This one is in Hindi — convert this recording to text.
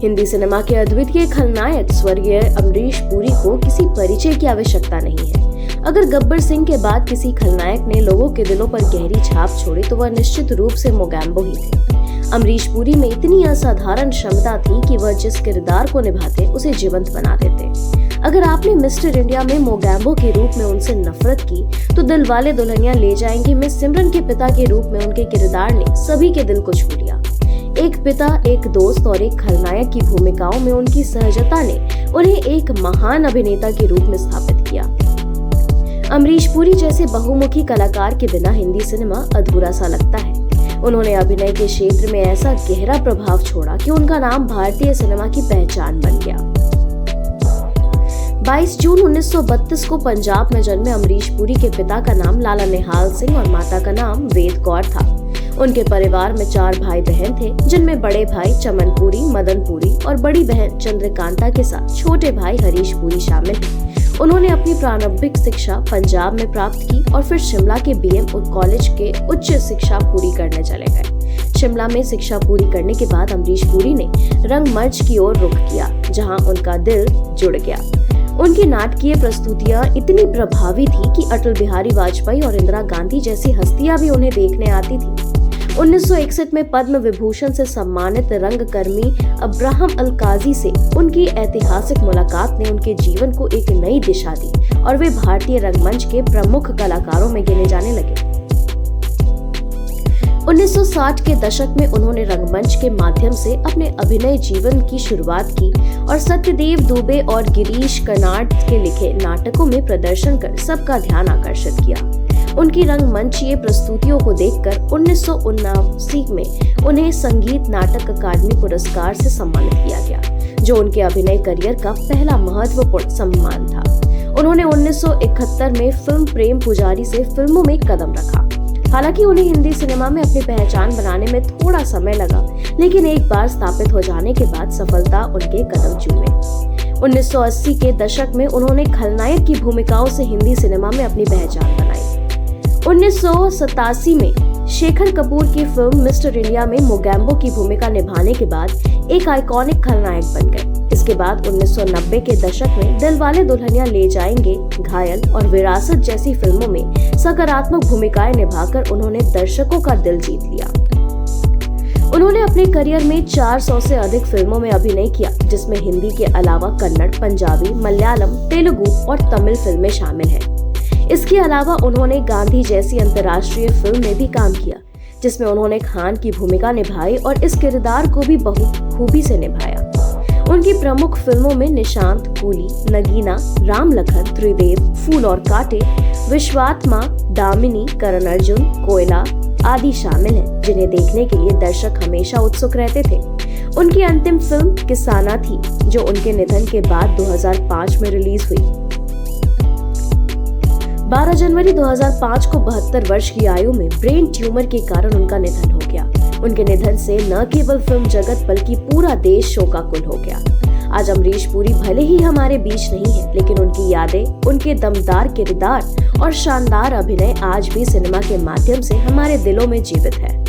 हिंदी सिनेमा के अद्वितीय खलनायक स्वर्गीय अमरीश पुरी को किसी परिचय की आवश्यकता नहीं है। अगर गब्बर सिंह के बाद किसी खलनायक ने लोगों के दिलों पर गहरी छाप छोड़ी तो वह निश्चित रूप से मोगैम्बो ही थे। अमरीश पुरी में इतनी असाधारण क्षमता थी कि वह जिस किरदार को निभाते उसे जीवंत बना देते। अगर आपने मिस्टर इंडिया में मोगैम्बो के रूप में उनसे नफरत की तो दिलवाले दुल्हनिया ले जाएंगे में सिमरन के पिता के रूप में उनके किरदार ने सभी के दिल को छू लिया। एक पिता, एक दोस्त और एक खलनायक की भूमिकाओं में उनकी सहजता ने उन्हें एक महान अभिनेता के रूप में स्थापित किया। अमरीश पुरी जैसे बहुमुखी कलाकार के बिना हिंदी सिनेमा अधूरा सा लगता है। उन्होंने अभिनय के क्षेत्र में ऐसा गहरा प्रभाव छोड़ा कि उनका नाम भारतीय सिनेमा की पहचान बन गया। 22 जून 1932 को पंजाब में जन्मे अमरीश पुरी के पिता का नाम लाला निहाल सिंह और माता का नाम वेद कौर था। उनके परिवार में 4 भाई बहन थे, जिनमें बड़े भाई चमन पुरी, मदन पुरी और बड़ी बहन चंद्रकांता के साथ छोटे भाई हरीश पुरी शामिल थे। उन्होंने अपनी प्रारंभिक शिक्षा पंजाब में प्राप्त की और फिर शिमला के BM कॉलेज के उच्च शिक्षा पूरी करने चले गए। शिमला में शिक्षा पूरी करने के बाद अमरीश पुरी ने रंगमंच की ओर रुख किया, जहां उनका दिल जुड़ गया। उनकी नाटकीय प्रस्तुतियां इतनी प्रभावी थी कि अटल बिहारी वाजपेयी और इंदिरा गांधी जैसी हस्तियां भी उन्हें देखने आती थी। 1961 में पद्म विभूषण से सम्मानित रंगकर्मी अब्राहम अल-काजी से उनकी ऐतिहासिक मुलाकात ने उनके जीवन को एक नई दिशा दी और वे भारतीय रंगमंच के प्रमुख कलाकारों में गिने जाने लगे। 1960 के दशक में उन्होंने रंगमंच के माध्यम से अपने अभिनय जीवन की शुरुआत की और सत्यदेव दुबे और गिरीश कर्नाड के लिखे नाटकों में प्रदर्शन कर सबका ध्यान आकर्षित किया। उनकी रंगमंचीय प्रस्तुतियों को देखकर 1979 में उन्हें संगीत नाटक अकादमी पुरस्कार से सम्मानित किया गया, जो उनके अभिनय करियर का पहला महत्वपूर्ण सम्मान था। उन्होंने 1971 में फिल्म प्रेम पुजारी से फिल्मों में कदम रखा। हालांकि उन्हें हिंदी सिनेमा में अपनी पहचान बनाने में थोड़ा समय लगा, लेकिन एक बार स्थापित हो जाने के बाद सफलता उनके कदम चूमे। 1980 के दशक में उन्होंने खलनायक की भूमिकाओं से हिंदी सिनेमा में अपनी पहचान बनाई। 1987 में शेखर कपूर की फिल्म मिस्टर इंडिया में मोगैम्बो की भूमिका निभाने के बाद एक आइकॉनिक खलनायक बन गए। इसके बाद 1990 के दशक में दिलवाले दुल्हनिया ले जाएंगे, घायल और विरासत जैसी फिल्मों में सकारात्मक भूमिकाएं निभाकर उन्होंने दर्शकों का दिल जीत लिया। उन्होंने अपने करियर में 400 से अधिक फिल्मों में अभिनय किया, जिसमें हिंदी के अलावा कन्नड़, पंजाबी, मलयालम, तेलुगु और तमिल फिल्में शामिल हैं। इसके अलावा उन्होंने गांधी जैसी अंतर्राष्ट्रीय फिल्म में भी काम किया, जिसमें उन्होंने खान की भूमिका निभाई और इस किरदार को भी खूबी से निभाया। उनकी प्रमुख फिल्मों में निशांत, कूली, नगीना, राम लखन, त्रिदेव, फूल और कांटे, विश्वात्मा, दामिनी, करण अर्जुन, कोयला आदि शामिल हैं, जिन्हें देखने के लिए दर्शक हमेशा उत्सुक रहते थे। उनकी अंतिम फिल्म किसाना थी, जो उनके निधन के बाद 2005 में रिलीज हुई। 12 जनवरी 2005 को 72 वर्ष की आयु में ब्रेन ट्यूमर के कारण उनका निधन हो गया। उनके निधन से न केवल फिल्म जगत बल्कि पूरा देश शोकाकुल हो गया। आज अमरीश पुरी भले ही हमारे बीच नहीं है, लेकिन उनकी यादें, उनके दमदार किरदार और शानदार अभिनय आज भी सिनेमा के माध्यम से हमारे दिलों में जीवित है।